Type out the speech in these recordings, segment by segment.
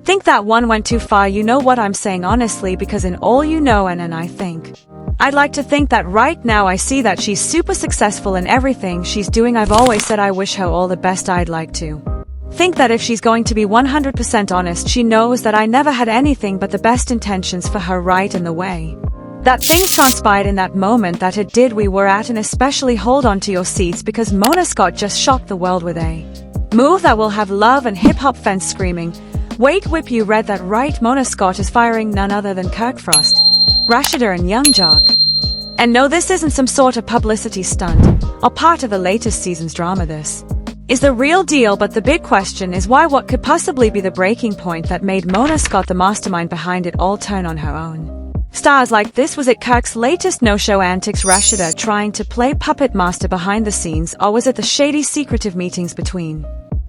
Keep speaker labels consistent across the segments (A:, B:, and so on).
A: Think that one went too far. You know what I'm saying honestly, because in all you know and I think. I'd like to think that right now I see that she's super successful in everything she's doing. I've always said I wish her all the best. I'd like to think that if she's going to be 100% honest, she knows that I never had anything but the best intentions for her, right? In the way that things transpired in that moment that it did, we were at, and especially hold on to your seats because Mona Scott just shocked the world with a move that will have love and hip-hop fans screaming. Wait, Whip, you read that right? Mona Scott is firing none other than Kirk, Rasheeda and Young Jock. And no, this isn't some sort of publicity stunt or part of the latest season's drama. This is the real deal, but the big question is why? What could possibly be the breaking point that made Mona Scott, the mastermind behind it all, turn on her own stars like this? Was it Kirk's latest no-show antics, Rasheeda trying to play puppet master behind the scenes, or was it the shady, secretive meetings between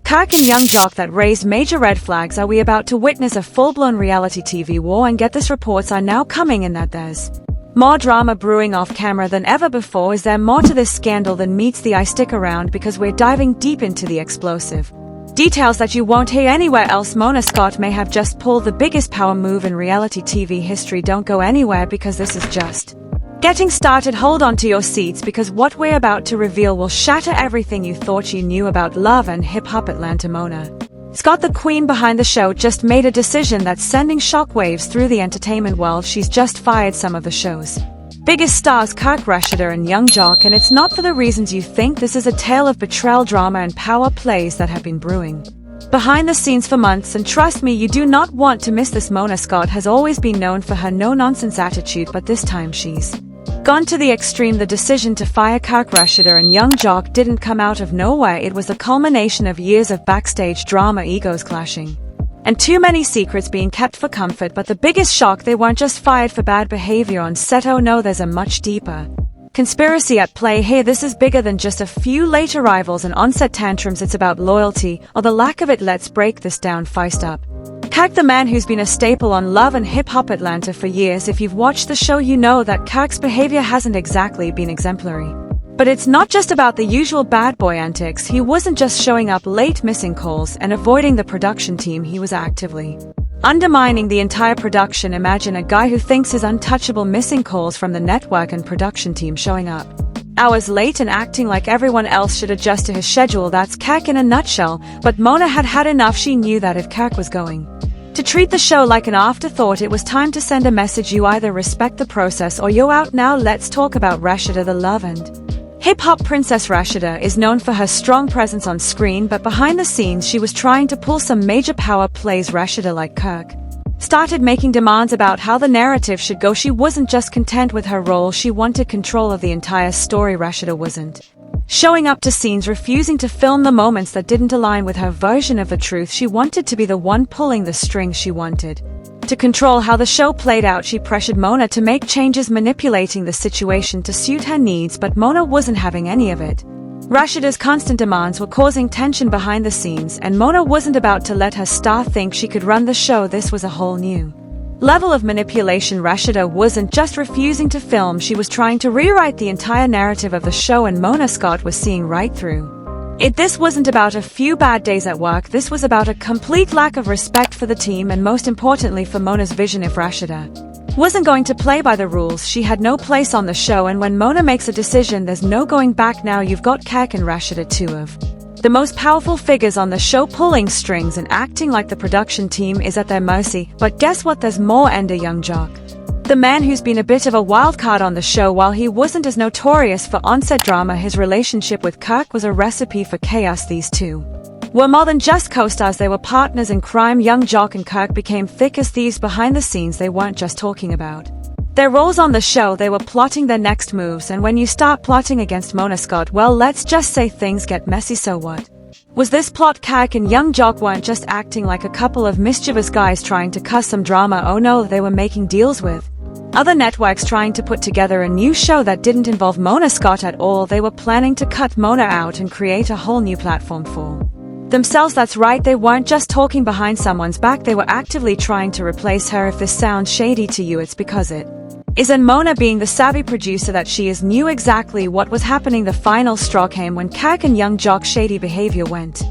A: Kirk and Young Jock that raised major red flags? Are we about to witness a full-blown reality TV war? And get this, reports are now coming in that there's more drama brewing off camera than ever before. Is there more to this scandal than meets the eye? Stick around because we're diving deep into the explosive details that you won't hear anywhere else. Mona Scott may have just pulled the biggest power move in reality TV history. Don't go anywhere because this is just getting started. Hold on to your seats because what we're about to reveal will shatter everything you thought you knew about love and hip-hop. Atlanta. Mona Scott, the queen behind the show, just made a decision that's sending shockwaves through the entertainment world. She's just fired some of the show's biggest stars, Kirk, Rasheeda and Young Jock, and it's not for the reasons you think. This is a tale of betrayal, drama and power plays that have been brewing behind the scenes for months, and trust me, you do not want to miss this. Mona Scott has always been known for her no-nonsense attitude, but this time she's gone to the extreme. The decision to fire Kirk, Rasheeda and Young Jock didn't come out of nowhere. It was the culmination of years of backstage drama, egos clashing, and too many secrets being kept for comfort. But the biggest shock, they weren't just fired for bad behavior on set. Oh no, there's a much deeper conspiracy at play here. This is bigger than just a few late arrivals and on-set tantrums. It's about loyalty, or the lack of it. Let's break this down. First up, Kirk, the man who's been a staple on Love and Hip Hop Atlanta for years. If you've watched the show, you know that Kirk's behavior hasn't exactly been exemplary. But it's not just about the usual bad boy antics. He wasn't just showing up late, missing calls, and avoiding the production team. He was actively undermining the entire production. Imagine a guy who thinks is untouchable, missing calls from the network and production team, showing up hours late and acting like everyone else should adjust to his schedule. That's Kirk in a nutshell. But Mona had had enough. She knew that if Kirk was going to treat the show like an afterthought, it was time to send a message. You either respect the process or you're out. Now let's talk about Rasheeda, the love and hip-hop princess. Rasheeda is known for her strong presence on screen, but behind the scenes she was trying to pull some major power plays. Rasheeda, like Kirk, started making demands about how the narrative should go. She wasn't just content with her role, she wanted control of the entire story. Rasheeda wasn't showing up to scenes, refusing to film the moments that didn't align with her version of the truth. She wanted to be the one pulling the strings. She wanted to control how the show played out. She pressured Mona to make changes, manipulating the situation to suit her needs, but Mona wasn't having any of it. Rasheeda's constant demands were causing tension behind the scenes, and Mona wasn't about to let her star think she could run the show. This was a whole new level of manipulation. Rasheeda wasn't just refusing to film, she was trying to rewrite the entire narrative of the show, and Mona Scott was seeing right through it. This wasn't about a few bad days at work. This was about a complete lack of respect for the team, and most importantly for Mona's vision. If Rasheeda wasn't going to play by the rules, she had no place on the show. And when Mona makes a decision, there's no going back. Now you've got Kirk and Rasheeda, two of the most powerful figures on the show, pulling strings and acting like the production team is at their mercy. But guess what? There's more. Ender Young Jock, the man who's been a bit of a wild card on the show. While he wasn't as notorious for on-set drama, his relationship with Kirk was a recipe for chaos. These two were more than just co-stars, they were partners in crime. Young Jock and Kirk became thick as thieves behind the scenes. They weren't just talking about their roles on the show, they were plotting their next moves. And when you start plotting against Mona Scott, well, let's just say things get messy. So what was this plot? Kirk and Young Jock weren't just acting like a couple of mischievous guys trying to cause some drama. Oh no, they were making deals with other networks, trying to put together a new show that didn't involve Mona Scott at all. They were planning to cut Mona out and create a whole new platform for themselves. That's right, they weren't just talking behind someone's back, they were actively trying to replace her. If this sounds shady to you, it's because it is. And Mona, being the savvy producer that she is, knew exactly what was happening. The final straw came when Kirk and Young Jock's shady behavior went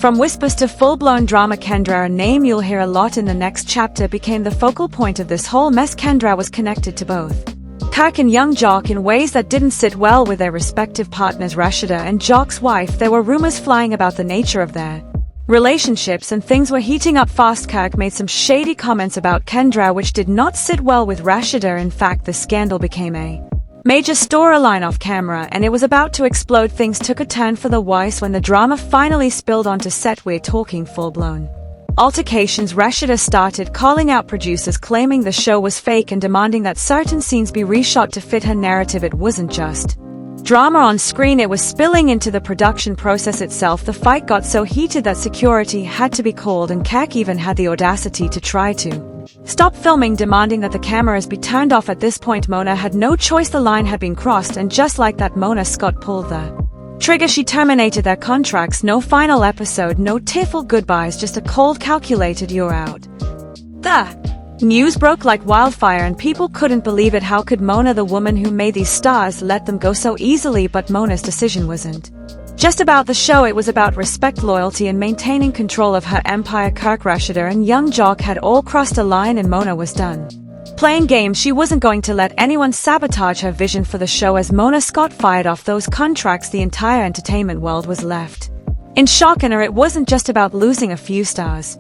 A: From whispers to full-blown drama, Kendra, a name you'll hear a lot in the next chapter, became the focal point of this whole mess. Kendra was connected to both Kirk and young Jock in ways that didn't sit well with their respective partners. Rasheeda and Jock's wife, there were rumors flying about the nature of their relationships, and things were heating up fast. Kirk made some shady comments about Kendra which did not sit well with Rasheeda. In fact, the scandal became a major storyline off camera, and it was about to explode. Things took a turn for the worse when the drama finally spilled onto set. We're talking full-blown altercations. Rasheeda started calling out producers, claiming the show was fake and demanding that certain scenes be reshot to fit her narrative. It wasn't just drama on screen, it was spilling into the production process itself. The fight got so heated that security had to be called, and Kirk even had the audacity to try to stop filming, demanding that the cameras be turned off. At this point, Mona had no choice. The line had been crossed, and just like that, Mona Scott pulled the trigger. She terminated their contracts. No final episode, no tearful goodbyes, just a cold, calculated "you're out." The news broke like wildfire, and people couldn't believe it. How could Mona, the woman who made these stars, let them go so easily? But Mona's decision wasn't just about the show, it was about respect, loyalty, and maintaining control of her empire. Kirk, Rasheeda, and young Jock had all crossed a line, and Mona was done playing games. She wasn't going to let anyone sabotage her vision for the show. As Mona Scott fired off those contracts, the entire entertainment world was left in shock, and it wasn't just about losing a few stars.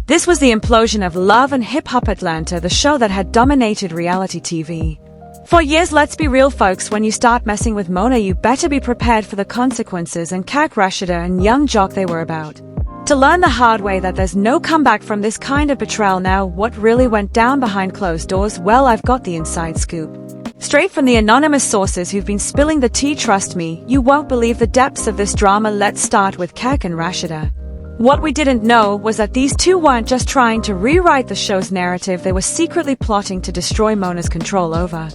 A: This was the implosion of Love and Hip Hop Atlanta, the show that had dominated reality TV for years. Let's be real, folks, when you start messing with Mona, you better be prepared for the consequences. And Kirk, Rasheeda, and young Jock, they were about to learn the hard way that there's no comeback from this kind of betrayal. Now, what really went down behind closed doors? Well, I've got the inside scoop straight from the anonymous sources who've been spilling the tea. Trust me, you won't believe the depths of this drama. Let's start with Kirk and Rasheeda. What we didn't know was that these two weren't just trying to rewrite the show's narrative, they were secretly plotting to destroy Mona's control over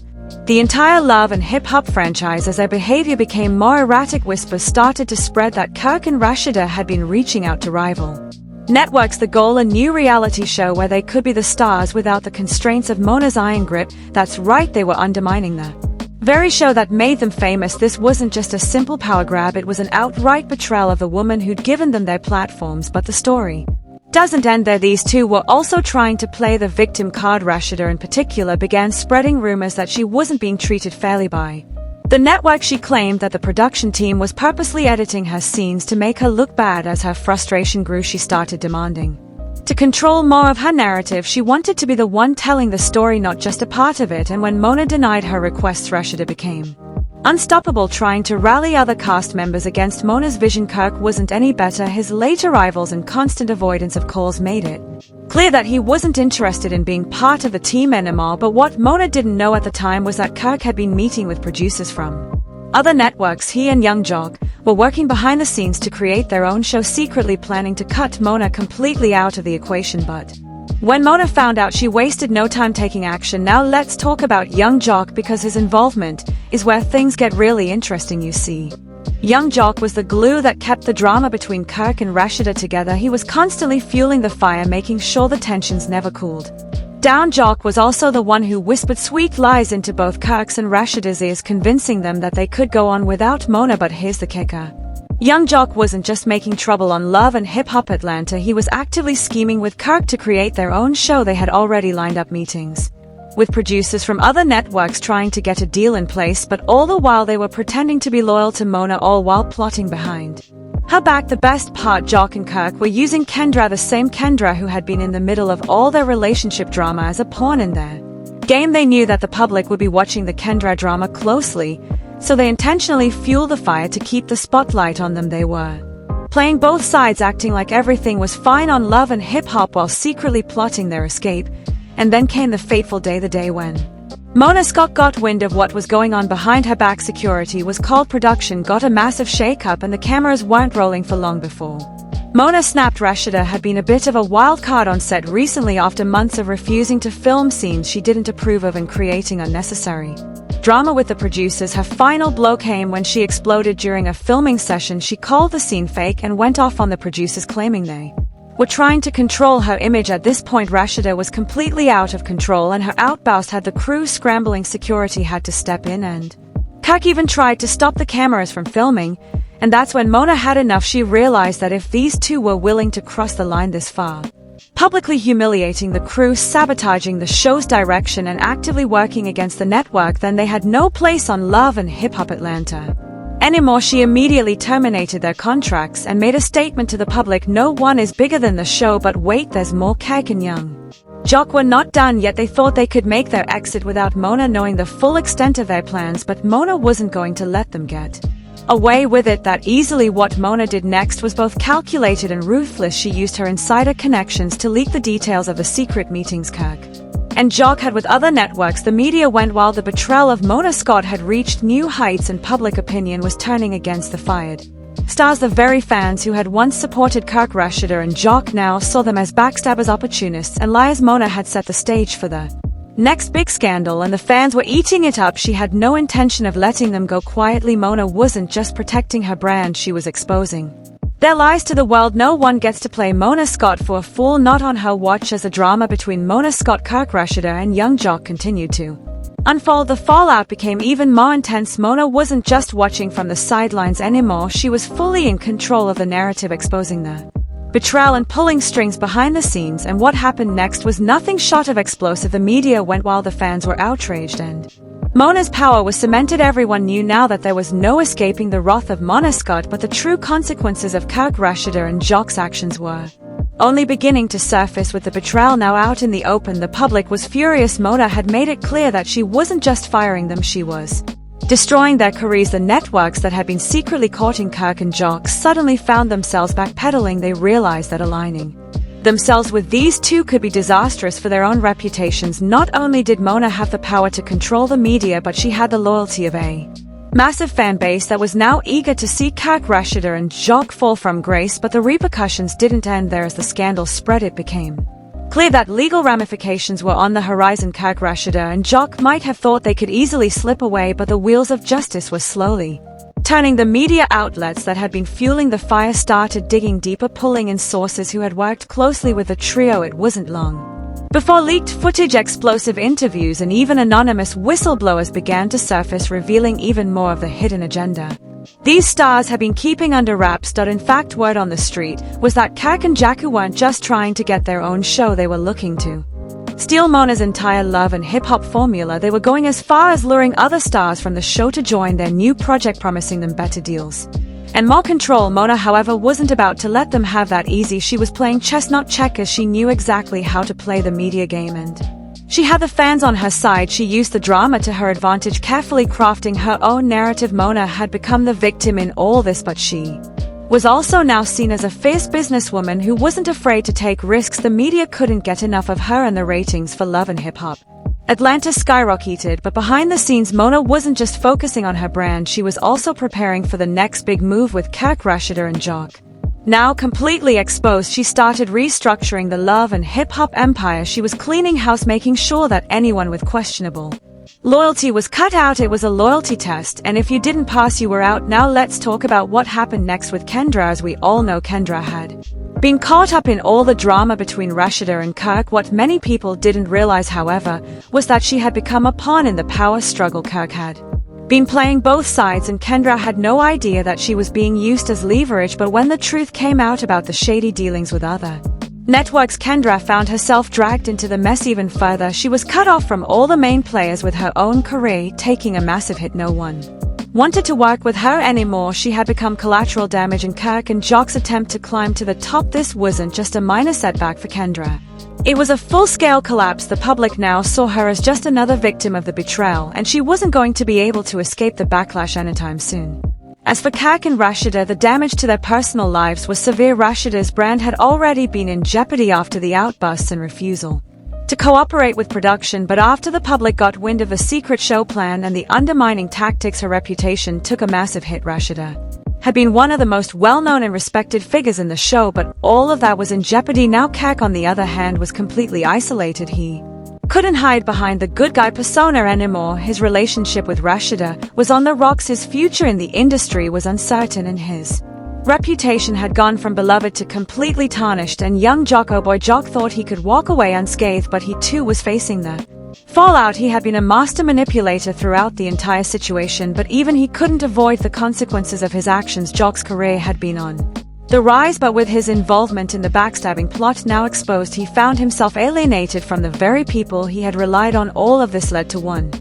A: the entire Love and Hip Hop franchise. As their behavior became more erratic, whispers started to spread that Kirk and Rasheeda had been reaching out to rival networks. The goal, a new reality show where they could be the stars without the constraints of Mona's iron grip. That's right, they were undermining the very show that made them famous. This wasn't just a simple power grab, it was an outright betrayal of the woman who'd given them their platforms. But the story doesn't end there. These two were also trying to play the victim card. Rasheeda in particular began spreading rumors that she wasn't being treated fairly by the network. She claimed that the production team was purposely editing her scenes to make her look bad. As her frustration grew, she started demanding to control more of her narrative. She wanted to be the one telling the story, not just a part of it. And when Mona denied her requests, Rasheeda became unstoppable, trying to rally other cast members against Mona's vision. Kirk wasn't any better. His late arrivals and constant avoidance of calls made it clear that he wasn't interested in being part of the team anymore. But what Mona didn't know at the time was that Kirk had been meeting with producers from other networks. He and young Jock were working behind the scenes to create their own show, secretly planning to cut Mona completely out of the equation. But when Mona found out, she wasted no time taking action. Now let's talk about young Jock, because his involvement is where things get really interesting. You see, young Jock was the glue that kept the drama between Kirk and Rasheeda together. He was constantly fueling the fire, making sure the tensions never cooled down. Jock was also the one who whispered sweet lies into both Kirk's and Rasheeda's ears, convincing them that they could go on without Mona. But here's the kicker. Young Jock wasn't just making trouble on Love and Hip Hop Atlanta, he was actively scheming with Kirk to create their own show. They had already lined up meetings with producers from other networks trying to get a deal in place, but all the while they were pretending to be loyal to Mona, all while plotting behind her back. The best part, Jock and Kirk were using Kendra, the same Kendra who had been in the middle of all their relationship drama, as a pawn in their game. They knew that the public would be watching the Kendra drama closely, so they intentionally fueled the fire to keep the spotlight on them. They were playing both sides, acting like everything was fine on Love and Hip Hop while secretly plotting their escape. And then came the fateful day, the day when Mona Scott got wind of what was going on behind her back. Security was called, production got a massive shake-up, and the cameras weren't rolling for long before Mona snapped. Rasheeda had been a bit of a wild card on set recently, after months of refusing to film scenes she didn't approve of and creating unnecessary drama with the producers. Her final blow came when she exploded during a filming session. She called the scene fake and went off on the producers, claiming they were trying to control her image. At this point, Rasheeda was completely out of control, and her outburst had the crew scrambling. Security had to step in, and Kirk even tried to stop the cameras from filming. And that's when Mona had enough. She realized that if these two were willing to cross the line this far, publicly humiliating the crew, sabotaging the show's direction, and actively working against the network, then they had no place on Love and Hip Hop Atlanta anymore. She immediately terminated their contracts and made a statement to the public: no one is bigger than the show, but wait, there's more. Kirk and Young Jock were not done yet. They thought they could make their exit without Mona knowing the full extent of their plans, but Mona wasn't going to let them get away with it that easily. What Mona did next was both calculated and ruthless. She used her insider connections to leak the details of the secret meetings Kirk and Jock had with other networks. The media went wild. The betrayal of Mona Scott had reached new heights, and public opinion was turning against the fired stars. The very fans who had once supported Kirk, Rasheeda, and Jock now saw them as backstabbers, opportunists, and liars. Mona had set the stage for the next big scandal, and the fans were eating it up. She had no intention of letting them go quietly. Mona wasn't just protecting her brand, she was exposing their lies to the world. No one gets to play Mona Scott for a fool, not on her watch. As the drama between Mona Scott, Kirk, Rasheeda, and Young Jock continued to unfold, the fallout became even more intense. Mona wasn't just watching from the sidelines anymore, she was fully in control of the narrative, exposing the betrayal and pulling strings behind the scenes. And what happened next was nothing short of explosive. The media went wild, the fans were outraged, and Mona's power was cemented. Everyone knew now that there was no escaping the wrath of Mona Scott, but the true consequences of Kirk, Rasheeda, and Jock's actions were only beginning to surface. With the betrayal now out in the open, the public was furious. Mona had made it clear that she wasn't just firing them, she was destroying their careers. The networks that had been secretly courting Kirk and Jock suddenly found themselves backpedaling. They realized that aligning themselves with these two could be disastrous for their own reputations. Not only did Mona have the power to control the media, but she had the loyalty of a massive fan base that was now eager to see Kirk, Rasheeda, and Jock fall from grace. But the repercussions didn't end there. As the scandal spread, it became clear that legal ramifications were on the horizon. Kirk, Rasheeda, and Jock might have thought they could easily slip away, but the wheels of justice were slowly turning. The media outlets that had been fueling the fire started digging deeper, pulling in sources who had worked closely with the trio. It wasn't long before leaked footage, explosive interviews, and even anonymous whistleblowers began to surface, revealing even more of the hidden agenda these stars had been keeping under wraps. In fact, word on the street was that Kirk and Jacku weren't just trying to get their own show, they were looking to steal Mona's entire Love and Hip Hop formula. They were going as far as luring other stars from the show to join their new project, promising them better deals and more control. Mona, however, wasn't about to let them have that easy. She was playing chess, not checkers. She knew exactly how to play the media game, and she had the fans on her side. She used the drama to her advantage, carefully crafting her own narrative. Mona had become the victim in all this, but she was also now seen as a fierce businesswoman who wasn't afraid to take risks. The media couldn't get enough of her, and the ratings for Love and Hip Hop Atlanta skyrocketed. But behind the scenes, Mona wasn't just focusing on her brand, she was also preparing for the next big move. With Kirk, Rasheeda, and Jock now completely exposed, she started restructuring the Love and Hip Hop empire. She was cleaning house, making sure that anyone with questionable loyalty was cut out. It was a loyalty test, and if you didn't pass, you were out. Now let's talk about what happened next with Kendra. As we all know, Kendra had been caught up in all the drama between Rasheeda and Kirk. What many people didn't realize, however, was that she had become a pawn in the power struggle. Kirk had been playing both sides, and Kendra had no idea that she was being used as leverage. But when the truth came out about the shady dealings with other networks, Kendra found herself dragged into the mess even further. She was cut off from all the main players, with her own career taking a massive hit. No one wanted to work with her anymore. She had become collateral damage in Kirk and Jock's attempt to climb to the top. This wasn't just a minor setback for Kendra. It was a full-scale collapse. The public now saw her as just another victim of the betrayal, and she wasn't going to be able to escape the backlash anytime soon. As for Kirk and Rasheeda, the damage to their personal lives was severe. Rasheeda's brand had already been in jeopardy after the outbursts and refusal to cooperate with production, but after the public got wind of a secret show plan and the undermining tactics, her reputation took a massive hit. Rasheeda had been one of the most well-known and respected figures in the show, but all of that was in jeopardy now. Kirk, on the other hand, was completely isolated. He couldn't hide behind the good guy persona anymore. His relationship with Rasheeda was on the rocks. His future in the industry was uncertain, and his reputation had gone from beloved to completely tarnished. And young Jock, oh boy, Jock thought he could walk away unscathed, but he too was facing the Fallout, he had been a master manipulator throughout the entire situation, but even he couldn't avoid the consequences of his actions. Jock's career had been on the rise, but with his involvement in the backstabbing plot now exposed, he found himself alienated from the very people he had relied on. All of this led to one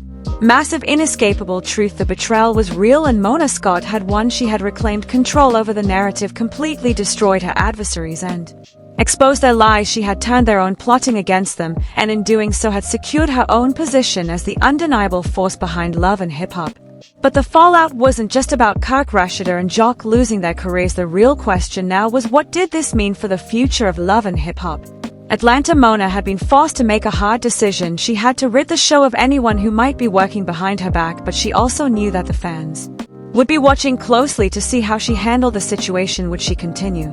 A: massive inescapable truth: the betrayal was real and Mona Scott had won. She had reclaimed control over the narrative, completely destroyed her adversaries and exposed their lies. She had turned their own plotting against them, and in doing so had secured her own position as the undeniable force behind love and hip-hop. But the fallout wasn't just about Kirk, Rasheeda and Jock losing their careers. The real question now was, what did this mean for the future of love and hip-hop? Atlanta Mona had been forced to make a hard decision. She had to rid the show of anyone who might be working behind her back, but she also knew that the fans would be watching closely to see how she handled the situation. Would she continue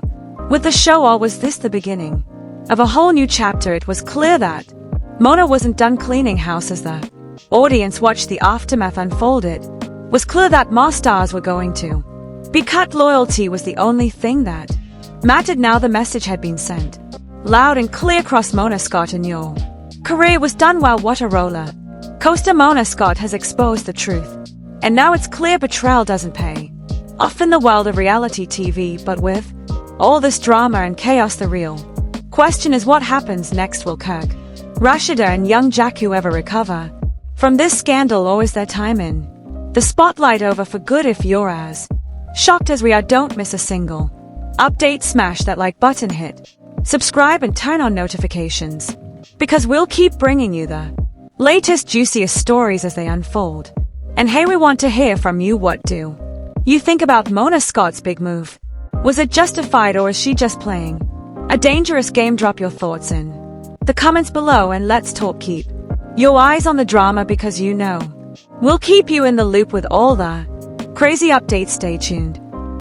A: with the show, or was this the beginning of a whole new chapter? It was clear that Mona wasn't done cleaning house. As the audience watched the aftermath unfold, it was clear that more stars were going to be cut. Loyalty was the only thing that mattered now. The message had been sent loud and clear across: Mona Scott, and your career was done. Well, what a roller coaster. Mona Scott has exposed the truth, and now it's clear betrayal doesn't pay off in the world of reality TV. But with all this drama and chaos, the real question is, what happens next? Will Kirk, Rasheeda and young Jack ever recover from this scandal, or is their time in the spotlight over for good? If you're as shocked as we are, don't miss a single update. Smash that like button, hit subscribe and turn on notifications, because we'll keep bringing you the latest juiciest stories as they unfold. And hey, we want to hear from you. What do you think about Mona Scott's big move? Was it justified, or is she just playing a dangerous game? Drop your thoughts in the comments below and let's talk. Keep your eyes on the drama, because you know we'll keep you in the loop with all the crazy updates. Stay tuned.